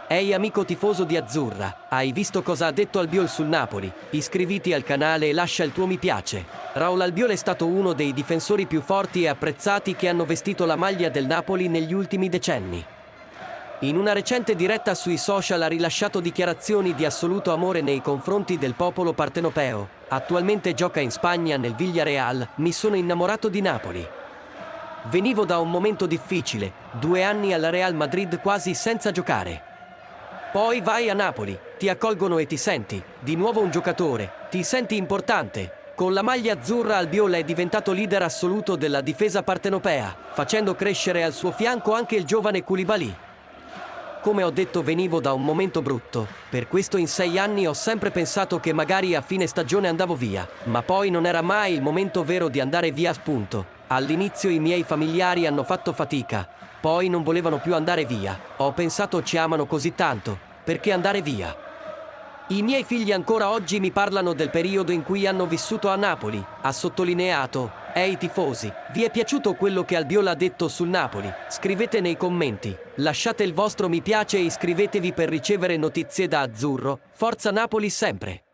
Ehi amico tifoso di Azzurra, hai visto cosa ha detto Albiol sul Napoli? Iscriviti al canale e lascia il tuo mi piace. Raul Albiol è stato uno dei difensori più forti e apprezzati che hanno vestito la maglia del Napoli negli ultimi decenni. In una recente diretta sui social ha rilasciato dichiarazioni di assoluto amore nei confronti del popolo partenopeo. Attualmente gioca in Spagna nel Villarreal, mi sono innamorato di Napoli. Venivo da un momento difficile, 2 anni al Real Madrid quasi senza giocare. Poi vai a Napoli, ti accolgono e ti senti, di nuovo un giocatore, ti senti importante. Con la maglia azzurra Albiol è diventato leader assoluto della difesa partenopea, facendo crescere al suo fianco anche il giovane Koulibaly. Come ho detto venivo da un momento brutto, per questo in 6 anni ho sempre pensato che magari a fine stagione andavo via, ma poi non era mai il momento vero di andare via spunto. All'inizio i miei familiari hanno fatto fatica, poi non volevano più andare via, ho pensato ci amano così tanto, perché andare via? I miei figli ancora oggi mi parlano del periodo in cui hanno vissuto a Napoli, ha sottolineato. Ehi tifosi, vi è piaciuto quello che Albiol ha detto sul Napoli? Scrivete nei commenti, lasciate il vostro mi piace e iscrivetevi per ricevere notizie da Azzurro. Forza Napoli sempre!